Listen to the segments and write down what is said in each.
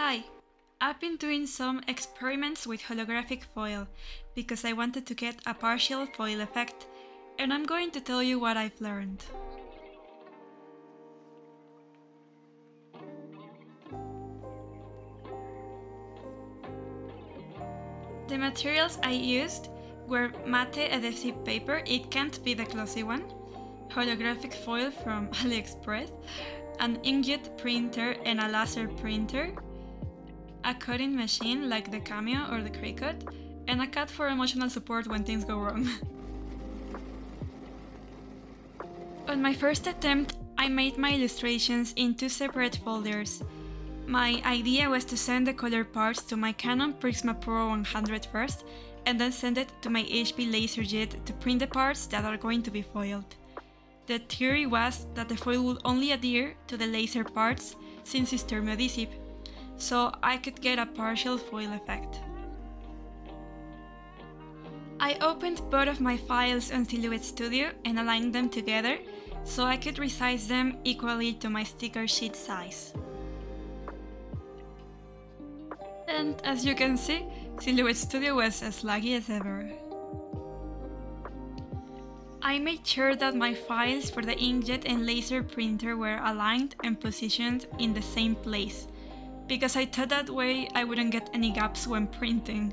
Hi! I've been doing some experiments with holographic foil because I wanted to get a partial foil effect, and I'm going to tell you what I've learned. The materials I used were matte adhesive paper, it can't be the glossy one, holographic foil from AliExpress, an inkjet printer and a laser printer, a cutting machine like the Cameo or the Cricut, and a cat for emotional support when things go wrong. On my first attempt, I made my illustrations in two separate folders. My idea was to send the color parts to my Canon Prixma Pro 100 first, and then send it to my HP laserjet to print the parts that are going to be foiled. The theory was that the foil would only adhere to the laser parts since it's thermoadhesive, so I could get a partial foil effect. I opened both of my files on Silhouette Studio and aligned them together so I could resize them equally to my sticker sheet size. And as you can see, Silhouette Studio was as laggy as ever. I made sure that my files for the inkjet and laser printer were aligned and positioned in the same place, because I thought that way I wouldn't get any gaps when printing.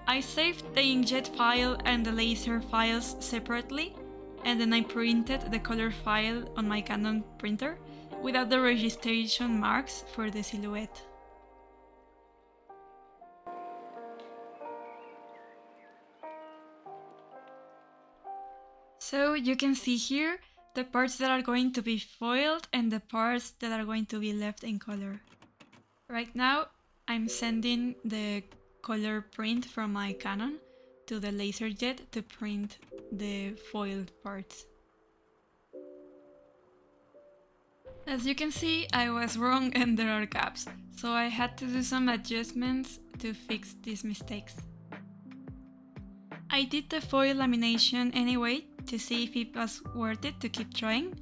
I saved the inkjet file and the laser files separately, and then I printed the color file on my Canon printer without the registration marks for the silhouette. So you can see here the parts that are going to be foiled and the parts that are going to be left in color. Right now I'm sending the color print from my Canon to the laserjet to print the foiled parts. As you can see, I was wrong and there are gaps, so I had to do some adjustments to fix these mistakes. I did the foil lamination anyway to see if it was worth it to keep trying,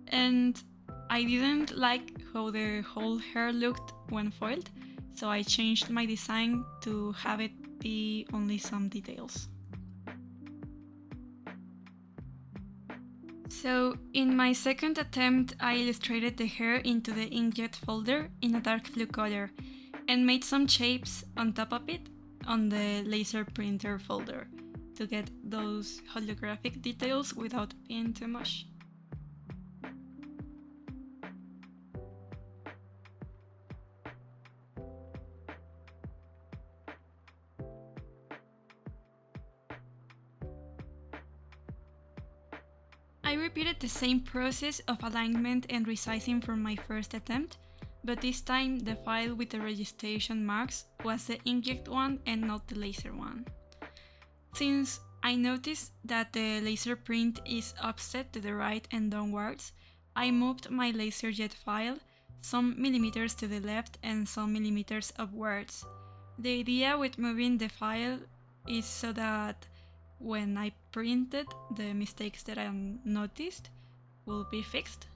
and I didn't like how the whole hair looked when foiled, so I changed my design to have it be only some details. So in my second attempt, I illustrated the hair into the inkjet folder in a dark blue color and made some shapes on top of it on the laser printer folder to get those holographic details without being too much. I repeated the same process of alignment and resizing from my first attempt, but this time the file with the registration marks was the inkjet one and not the laser one. Since I noticed that the laser print is offset to the right and downwards, I moved my laserjet file some millimeters to the left and some millimeters upwards. The idea with moving the file is so that when I printed, the mistakes that I noticed will be fixed.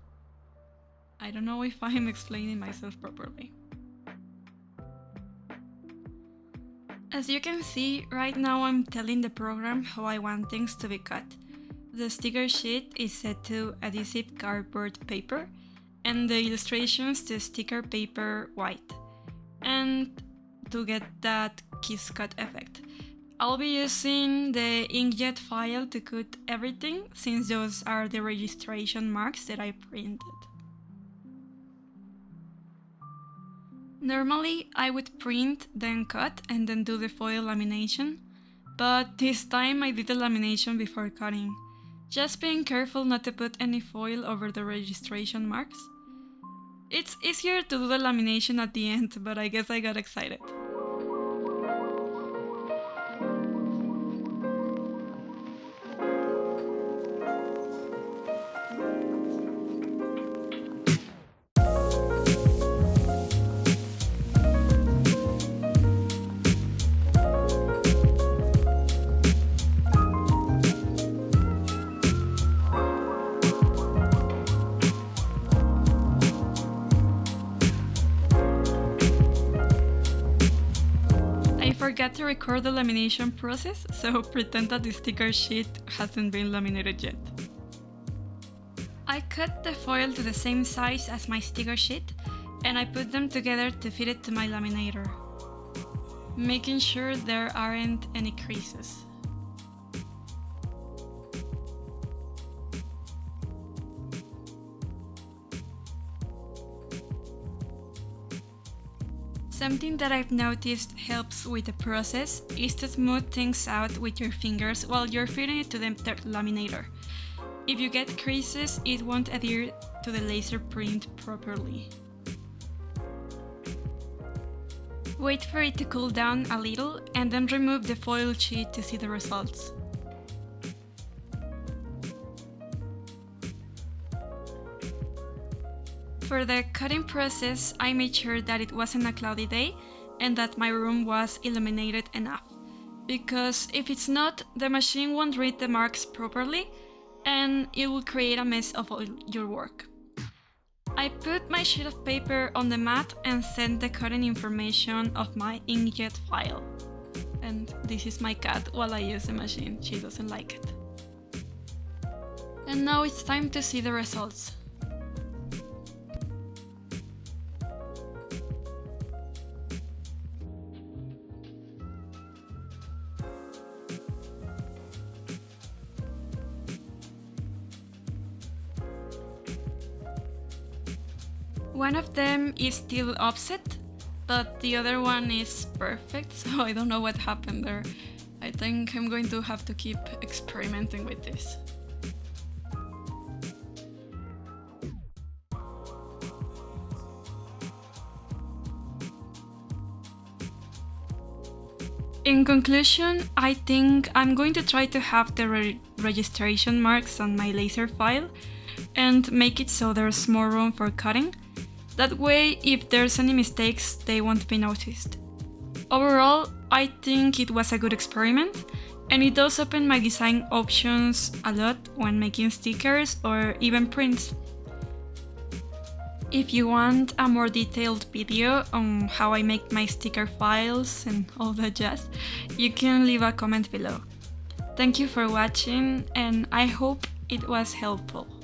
I don't know if I'm explaining myself properly. As you can see, right now I'm telling the program how I want things to be cut. The sticker sheet is set to adhesive cardboard paper and the illustrations to sticker paper white, and to get that kiss cut effect. I'll be using the inkjet file to cut everything since those are the registration marks that I printed. Normally, I would print, then cut, and then do the foil lamination, but this time I did the lamination before cutting, just being careful not to put any foil over the registration marks. It's easier to do the lamination at the end, but I guess I got excited. forgot to record the lamination process, so pretend that the sticker sheet hasn't been laminated yet. I cut the foil to the same size as my sticker sheet, and I put them together to fit it to my laminator, making sure there aren't any creases. Something that I've noticed helps with the process is to smooth things out with your fingers while you're fitting it to the laminator. If you get creases, it won't adhere to the laser print properly. Wait for it to cool down a little and then remove the foil sheet to see the results. For the cutting process, I made sure that it wasn't a cloudy day and that my room was illuminated enough, because if it's not, the machine won't read the marks properly and it will create a mess of all your work. I put my sheet of paper on the mat and sent the cutting information of my inkjet file. And this is my cat while I use the machine, she doesn't like it. And now it's time to see the results. One of them is still offset, but the other one is perfect, so I don't know what happened there. I think I'm going to have to keep experimenting with this. In conclusion, I think I'm going to try to have the registration marks on my laser file and make it so there's more room for cutting. That way, if there's any mistakes, they won't be noticed. Overall, I think it was a good experiment, and it does open my design options a lot when making stickers or even prints. If you want a more detailed video on how I make my sticker files and all that jazz, you can leave a comment below. Thank you for watching, and I hope it was helpful.